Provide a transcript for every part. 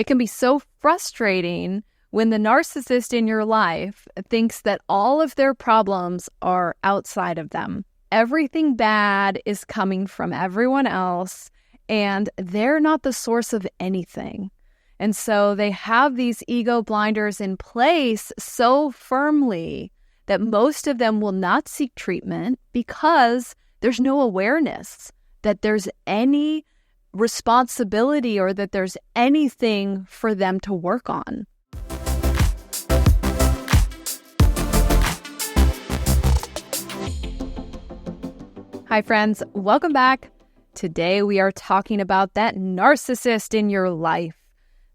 It can be so frustrating when the narcissist in your life thinks that all of their problems are outside of them. Everything bad is coming from everyone else, and they're not the source of anything. And so they have these ego blinders in place so firmly that most of them will not seek treatment because there's no awareness that there's any responsibility or that there's anything for them to work on. Hi friends, welcome back. Today we are talking about that narcissist in your life,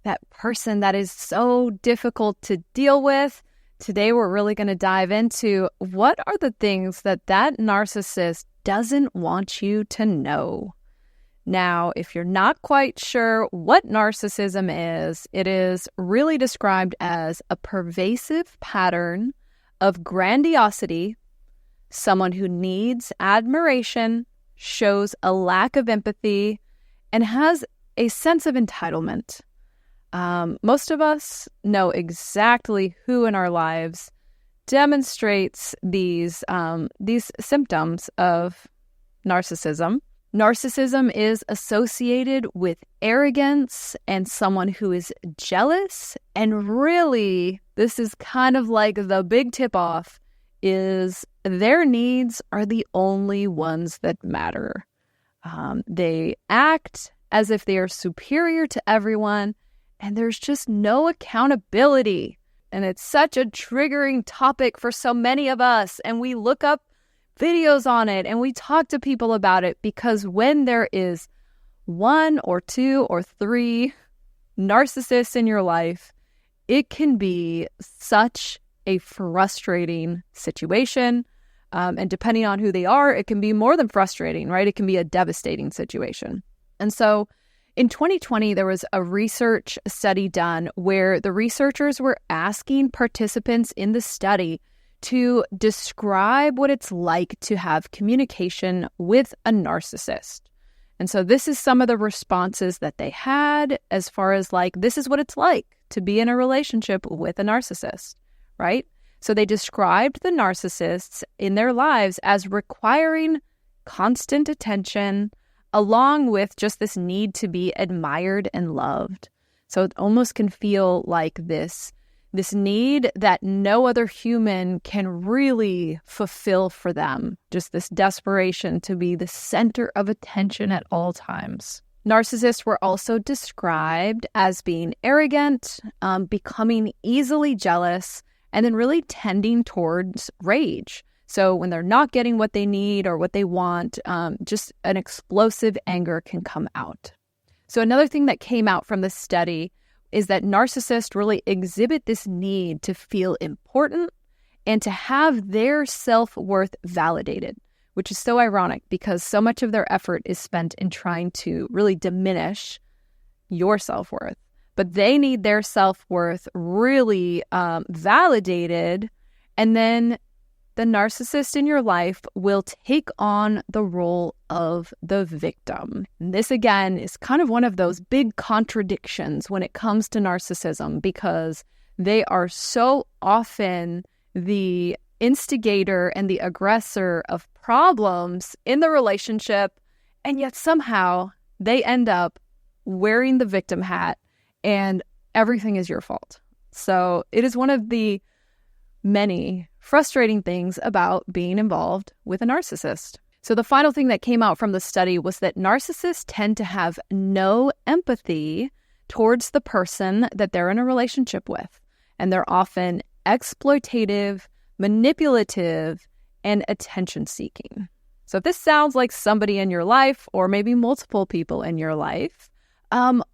that person that is so difficult to deal with. Today we're really going to dive into what are the things that narcissist doesn't want you to know. Now, if you're not quite sure what narcissism is, it is really described as a pervasive pattern of grandiosity, someone who needs admiration, shows a lack of empathy, and has a sense of entitlement. Most of us know exactly who in our lives demonstrates these symptoms of narcissism. Narcissism is associated with arrogance and someone who is jealous. And really, this is kind of like the big tip-off, is their needs are the only ones that matter. They act as if they are superior to everyone, and there's just no accountability. And it's such a triggering topic for so many of us, and we look up videos on it and we talk to people about it because when there is one or two or three narcissists in your life, it can be such a frustrating situation. And depending on who they are, it can be more than frustrating, right? It can be a devastating situation. And so in 2020, there was a research study done where the researchers were asking participants in the study to describe what it's like to have communication with a narcissist. And so this is some of the responses that they had as far as this is what it's like to be in a relationship with a narcissist, right? So they described the narcissists in their lives as requiring constant attention, along with just this need to be admired and loved. So it almost can feel like this need that no other human can really fulfill for them. Just this desperation to be the center of attention at all times. Narcissists were also described as being arrogant, becoming easily jealous, and then really tending towards rage. So when they're not getting what they need or what they want, just an explosive anger can come out. So another thing that came out from this study is that narcissists really exhibit this need to feel important and to have their self-worth validated, which is so ironic because so much of their effort is spent in trying to really diminish your self-worth. But they need their self-worth really validated, and then the narcissist in your life will take on the role of the victim. And this, again, is kind of one of those big contradictions when it comes to narcissism because they are so often the instigator and the aggressor of problems in the relationship, and yet somehow they end up wearing the victim hat and everything is your fault. So it is one of the many frustrating things about being involved with a narcissist. So the final thing that came out from the study was that narcissists tend to have no empathy towards the person that they're in a relationship with. And they're often exploitative, manipulative, and attention-seeking. So if this sounds like somebody in your life, or maybe multiple people in your life,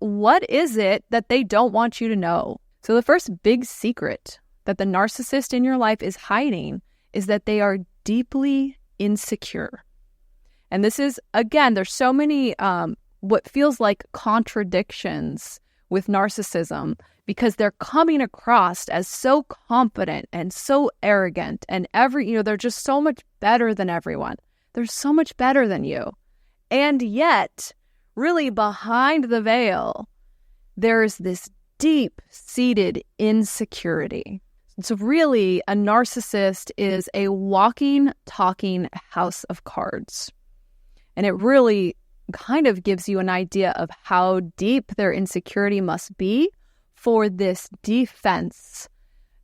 what is it that they don't want you to know? So the first big secret that the narcissist in your life is hiding is that they are deeply insecure. And this is, again, there's so many what feels like contradictions with narcissism because they're coming across as so confident and so arrogant and they're just so much better than everyone. They're so much better than you. And yet, really behind the veil, there's this deep-seated insecurity. So really, a narcissist is a walking, talking house of cards. And it really kind of gives you an idea of how deep their insecurity must be for this defense,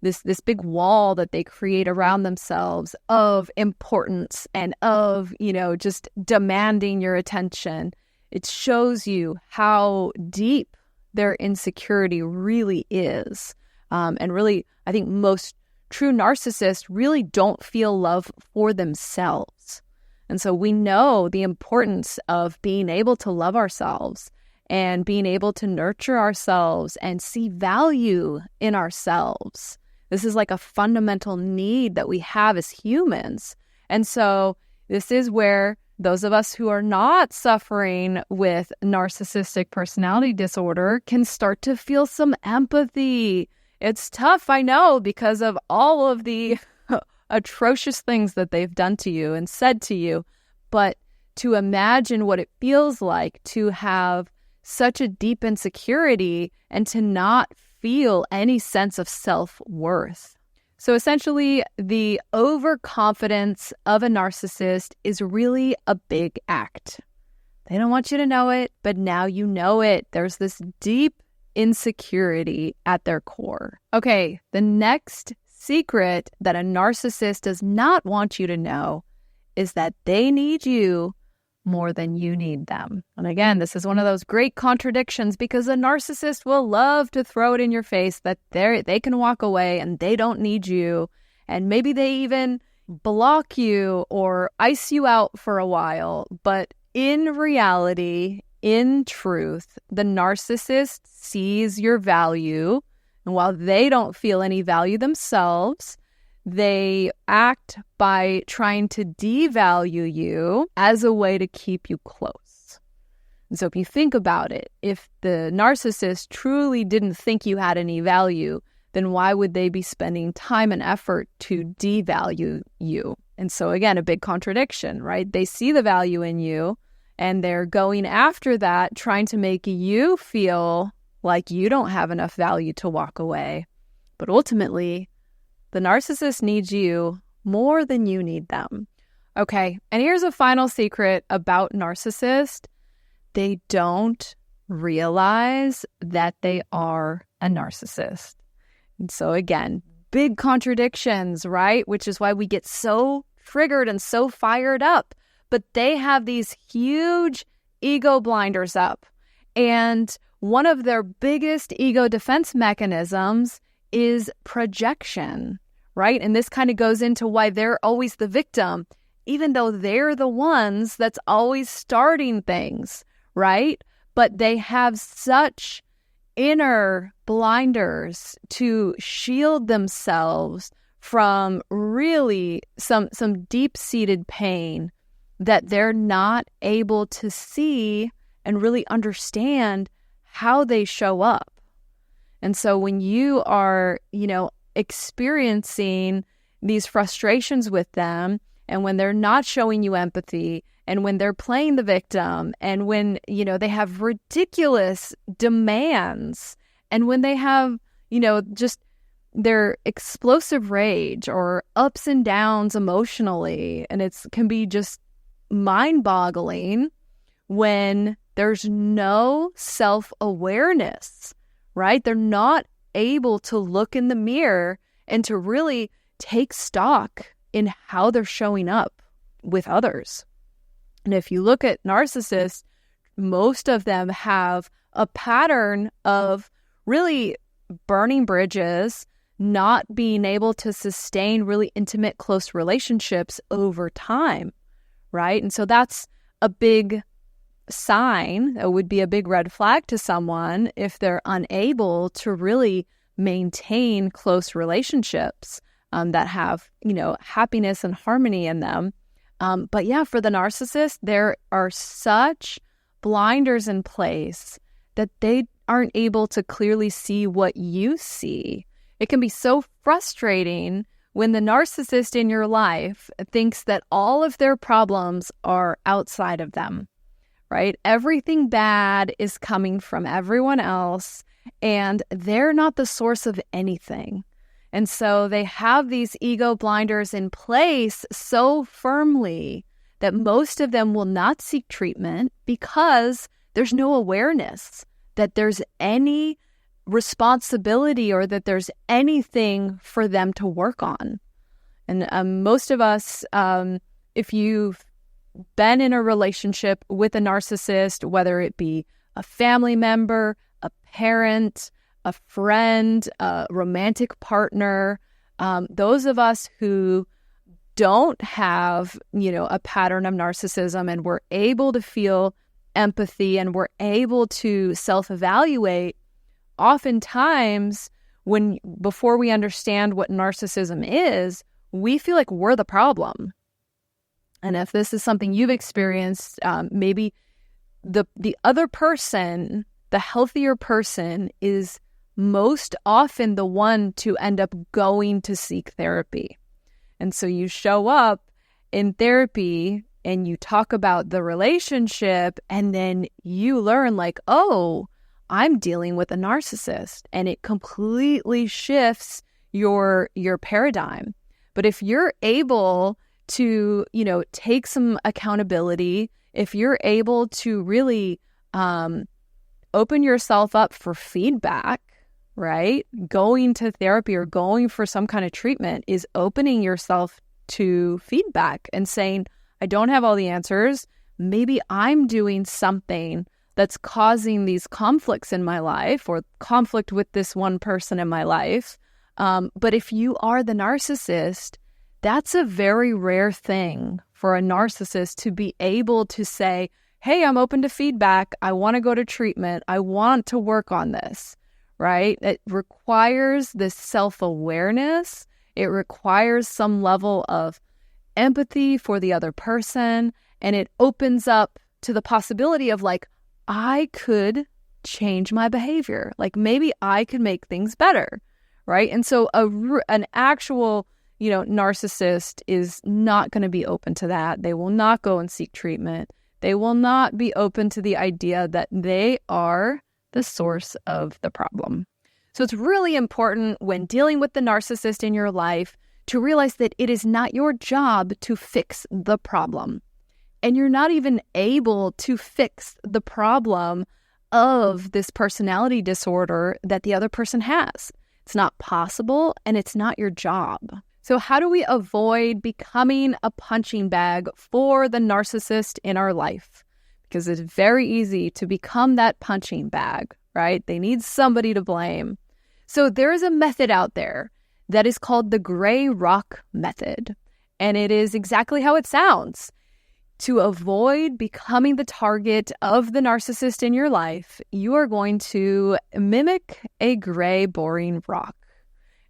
this big wall that they create around themselves of importance and of, just demanding your attention. It shows you how deep their insecurity really is. And really, I think most true narcissists really don't feel love for themselves. And so we know the importance of being able to love ourselves and being able to nurture ourselves and see value in ourselves. This is like a fundamental need that we have as humans. And so this is where those of us who are not suffering with narcissistic personality disorder can start to feel some empathy. It's tough, I know, because of all of the atrocious things that they've done to you and said to you. But to imagine what it feels like to have such a deep insecurity and to not feel any sense of self-worth. So essentially, the overconfidence of a narcissist is really a big act. They don't want you to know it, but now you know it. There's this deep insecurity at their core. Okay, the next secret that a narcissist does not want you to know is that they need you more than you need them. And again, this is one of those great contradictions because a narcissist will love to throw it in your face that they can walk away and they don't need you. And maybe they even block you or ice you out for a while. But in reality, in truth, the narcissist sees your value. And while they don't feel any value themselves, they act by trying to devalue you as a way to keep you close. And so if you think about it, if the narcissist truly didn't think you had any value, then why would they be spending time and effort to devalue you? And so again, a big contradiction, right? They see the value in you and they're going after that, trying to make you feel like you don't have enough value to walk away. But ultimately, the narcissist needs you more than you need them. Okay, and here's a final secret about narcissists. They don't realize that they are a narcissist. And so again, big contradictions, right? Which is why we get so triggered and so fired up. But they have these huge ego blinders up. And one of their biggest ego defense mechanisms is projection, right? And this kind of goes into why they're always the victim, even though they're the ones that's always starting things, right? But they have such inner blinders to shield themselves from really some deep-seated pain that they're not able to see and really understand how they show up. And so when you are, experiencing these frustrations with them, and when they're not showing you empathy, and when they're playing the victim, and when, they have ridiculous demands, and when they have, just their explosive rage or ups and downs emotionally, and it can be just mind-boggling when there's no self-awareness, right? They're not able to look in the mirror and to really take stock in how they're showing up with others. And if you look at narcissists, most of them have a pattern of really burning bridges, not being able to sustain really intimate, close relationships over time, right? And so that's a big sign, that would be a big red flag to someone if they're unable to really maintain close relationships that have, happiness and harmony in them. But yeah, for the narcissist, there are such blinders in place that they aren't able to clearly see what you see. It can be so frustrating when the narcissist in your life thinks that all of their problems are outside of them, right? Everything bad is coming from everyone else, and they're not the source of anything. And so they have these ego blinders in place so firmly that most of them will not seek treatment because there's no awareness that there's any responsibility or that there's anything for them to work on. And most of us, if you've been in a relationship with a narcissist, whether it be a family member, a parent, a friend, a romantic partner, those of us who don't have, a pattern of narcissism and we're able to feel empathy and we're able to self-evaluate, oftentimes before we understand what narcissism is, we feel like we're the problem. And if this is something you've experienced, maybe the other person, the healthier person, is most often the one to end up going to seek therapy. And so you show up in therapy and you talk about the relationship, and then you learn like, oh, I'm dealing with a narcissist, and it completely shifts your paradigm. But if you're able to, take some accountability, if you're able to really open yourself up for feedback, right? Going to therapy or going for some kind of treatment is opening yourself to feedback and saying, I don't have all the answers. Maybe I'm doing something that's causing these conflicts in my life or conflict with this one person in my life. But if you are the narcissist, that's a very rare thing for a narcissist to be able to say, hey, I'm open to feedback. I want to go to treatment. I want to work on this, right? It requires this self-awareness. It requires some level of empathy for the other person. And it opens up to the possibility of like, I could change my behavior. Like maybe I could make things better, right? And so an actual, narcissist is not going to be open to that. They will not go and seek treatment. They will not be open to the idea that they are the source of the problem. So it's really important when dealing with the narcissist in your life to realize that it is not your job to fix the problem. And you're not even able to fix the problem of this personality disorder that the other person has. It's not possible, and it's not your job. So how do we avoid becoming a punching bag for the narcissist in our life? Because it's very easy to become that punching bag, right? They need somebody to blame. So there is a method out there that is called the gray rock method. And it is exactly how it sounds. To avoid becoming the target of the narcissist in your life, you are going to mimic a gray, boring rock.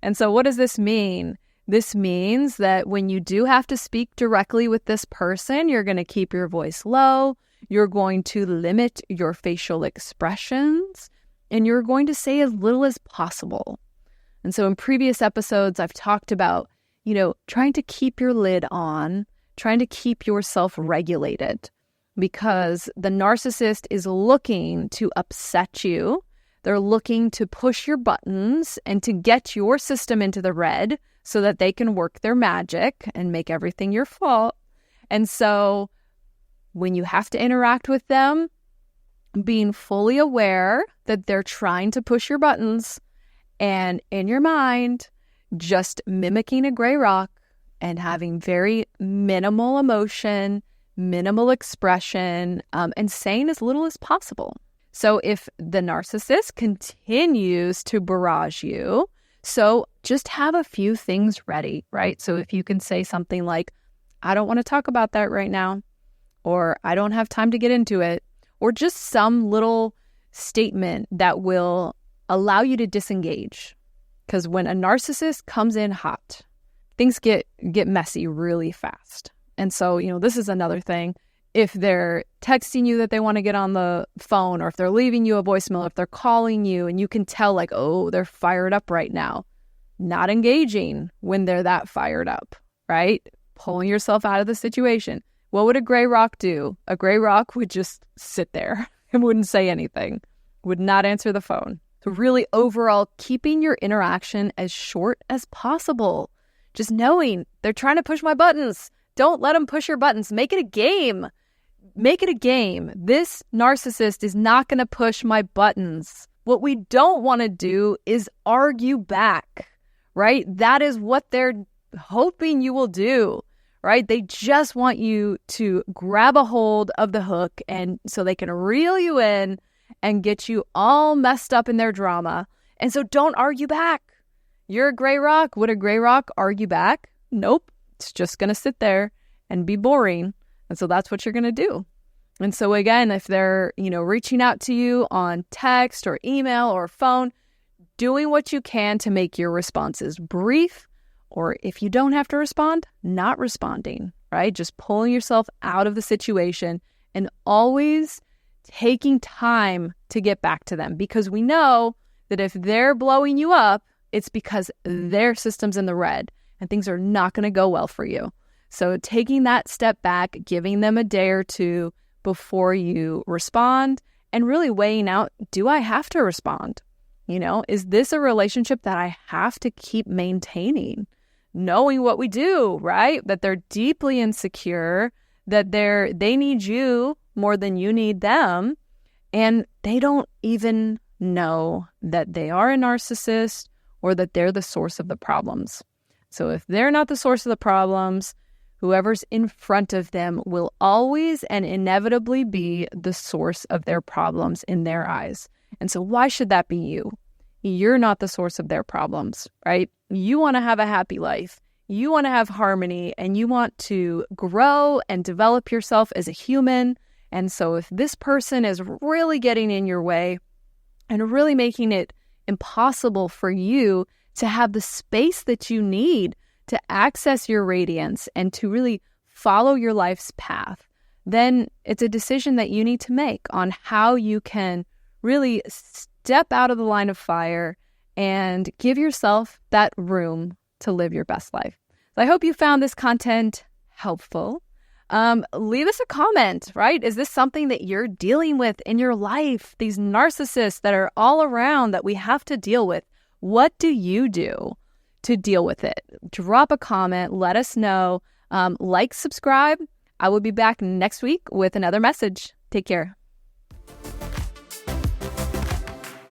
And so what does this mean? This means that when you do have to speak directly with this person, you're going to keep your voice low, you're going to limit your facial expressions, and you're going to say as little as possible. And so in previous episodes, I've talked about, trying to keep your lid on, trying to keep yourself regulated, because the narcissist is looking to upset you. They're looking to push your buttons and to get your system into the red so that they can work their magic and make everything your fault. And so when you have to interact with them, being fully aware that they're trying to push your buttons, and in your mind, just mimicking a gray rock and having very minimal emotion, minimal expression, and saying as little as possible. So if the narcissist continues to barrage you, so just have a few things ready, right? So if you can say something like, I don't want to talk about that right now, or I don't have time to get into it, or just some little statement that will allow you to disengage. Because when a narcissist comes in hot, things get messy really fast. And so, this is another thing. If they're texting you that they want to get on the phone, or if they're leaving you a voicemail, if they're calling you and you can tell like, oh, they're fired up right now, not engaging when they're that fired up, right? Pulling yourself out of the situation. What would a gray rock do? A gray rock would just sit there and wouldn't say anything, would not answer the phone, So really overall, keeping your interaction as short as possible. Just knowing they're trying to push my buttons. Don't let them push your buttons. Make it a game. Make it a game. This narcissist is not going to push my buttons. What we don't want to do is argue back, right? That is what they're hoping you will do, right? They just want you to grab a hold of the hook and so they can reel you in and get you all messed up in their drama. And so don't argue back. You're a gray rock. Would a gray rock argue back? Nope. It's just going to sit there and be boring. And so that's what you're going to do. And so again, if they're, reaching out to you on text or email or phone, doing what you can to make your responses brief, or if you don't have to respond, not responding, right? Just pulling yourself out of the situation and always taking time to get back to them, because we know that if they're blowing you up, it's because their system's in the red and things are not going to go well for you. So taking that step back, giving them a day or two before you respond, and really weighing out, do I have to respond? Is this a relationship that I have to keep maintaining? Knowing what we do, right? That they're deeply insecure, that they need you more than you need them, and they don't even know that they are a narcissist or that they're the source of the problems. So if they're not the source of the problems, whoever's in front of them will always and inevitably be the source of their problems in their eyes. And so why should that be you? You're not the source of their problems, right? You want to have a happy life. You want to have harmony, and you want to grow and develop yourself as a human. And so if this person is really getting in your way and really making it impossible for you to have the space that you need to access your radiance and to really follow your life's path, then it's a decision that you need to make on how you can really step out of the line of fire and give yourself that room to live your best life. So I hope you found this content helpful. Leave us a comment, right? Is this something that you're dealing with in your life? These narcissists that are all around that we have to deal with. What do you do to deal with it? Drop a comment. Let us know. Subscribe. I will be back next week with another message. Take care.